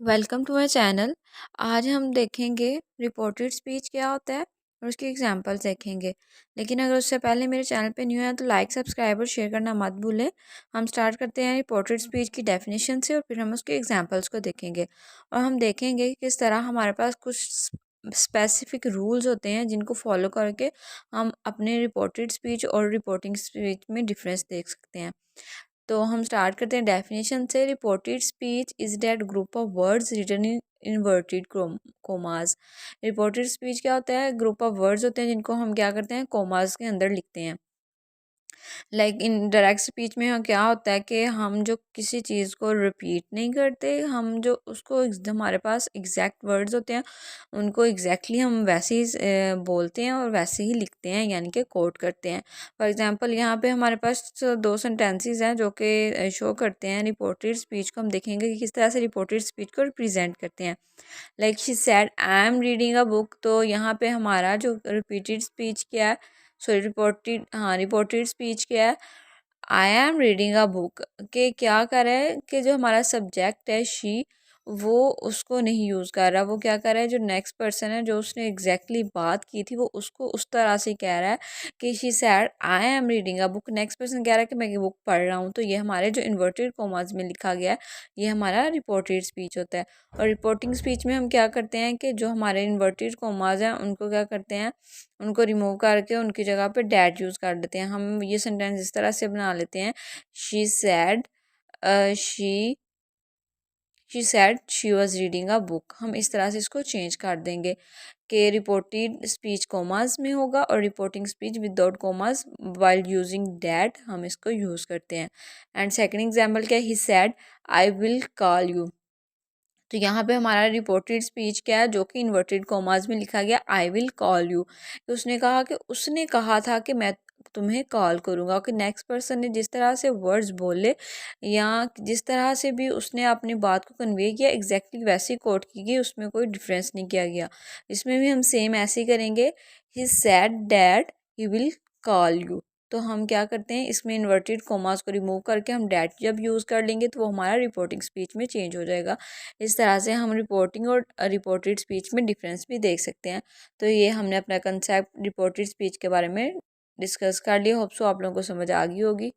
Welcome to my channel. आज हम देखेंगे रिपोर्टेड स्पीच क्या होता है और उसके एग्जांपल्स देखेंगे। लेकिन अगर उससे पहले मेरे चैनल पे न्यू है तो लाइक सब्सक्राइब और शेयर करना मत भूलें। हम स्टार्ट करते हैं रिपोर्टेड स्पीच की डेफिनेशन से और फिर हम उसके एग्जांपल्स को देखेंगे और हम देखेंगे कि किस तरह हमारे पास कुछ स्पेसिफिक रूल्स होते हैं जिनको फॉलो करके हम अपने रिपोर्टेड स्पीच और रिपोर्टिंग स्पीच में डिफरेंस देख सकते हैं। तो हम स्टार्ट करते हैं डेफिनेशन से। Reported speech is that group of words written in inverted commas. Reported speech क्या होता है? ग्रुप ऑफ वर्ड्स होते हैं जिनको हम क्या करते हैं, कोमास के अंदर लिखते हैं। लाइक इन डायरेक्ट स्पीच में क्या होता है कि हम जो किसी चीज़ को रिपीट नहीं करते, हम जो उसको हमारे पास एग्जैक्ट वर्ड्स होते हैं उनको एग्जैक्टली हम वैसे ही बोलते हैं और वैसे ही लिखते हैं, यानी कि कोट करते हैं। फॉर एग्जांपल यहाँ पे हमारे पास दो सेंटेंसेस हैं जो कि शो करते हैं रिपोर्टेड स्पीच को। हम देखेंगे कि किस तरह से रिपोर्टेड स्पीच को रिप्रेजेंट करते हैं। Like she said I am reading a book, तो यहाँ पे हमारा जो रिपीटेड स्पीच क्या है, सॉरी रिपोर्टेड स्पीच क्या है, I am reading a book. के क्या कर रहा है कि जो हमारा सब्जेक्ट है शी, वो उसको नहीं यूज़ कर रहा, वो क्या कर रहा है, जो नेक्स्ट पर्सन है जो उसने एग्जैक्टली बात की थी वो उसको उस तरह से कह रहा है कि she said I am reading a book. Next person कह रहा है कि मैं ये बुक पढ़ रहा हूँ। तो ये हमारे जो इन्वर्टेड कॉमास में लिखा गया है ये हमारा रिपोर्टेड स्पीच होता है। और रिपोर्टिंग स्पीच में हम क्या करते हैं कि जो हमारे इन्वर्टेड कॉमास हैं उनको क्या करते हैं, उनको रिमूव करके उनकी जगह पे डैट यूज़ कर देते हैं। हम ये सेंटेंस इस तरह से बना लेते हैं, she said she she said she was reading a book. हम इस तरह से इसको चेंज कर देंगे कि रिपोर्टेड स्पीच कोमास में होगा और reporting speech without commas while using that हम इसको यूज़ करते हैं। एंड सेकंड एग्जांपल क्या है, he said I will call you. तो यहाँ पे हमारा रिपोर्टेड स्पीच क्या है, जो कि इन्वर्टेड कॉमास में लिखा गया आई विल कॉल यू। तो उसने कहा कि उसने कहा था कि मैं तुम्हें कॉल करूँगा। कि नेक्स्ट पर्सन ने जिस तरह से वर्ड्स बोले या जिस तरह से भी उसने अपनी बात को कन्वे किया एग्जैक्टली वैसी कोट की गई, उसमें कोई डिफरेंस नहीं किया गया। इसमें भी हम सेम ऐसे ही करेंगे, he said that he will call you. तो हम क्या करते हैं, इसमें इन्वर्टेड कॉमास को रिमूव करके हम डैट जब यूज़ कर लेंगे तो वो हमारा रिपोर्टिंग स्पीच में चेंज हो जाएगा। इस तरह से हम रिपोर्टिंग और रिपोर्टेड स्पीच में डिफरेंस भी देख सकते हैं। तो ये हमने अपना कंसेप्ट रिपोर्टेड स्पीच के बारे में डिस्कस कर लिया। होप सो आप लोगों को समझ आ गई होगी।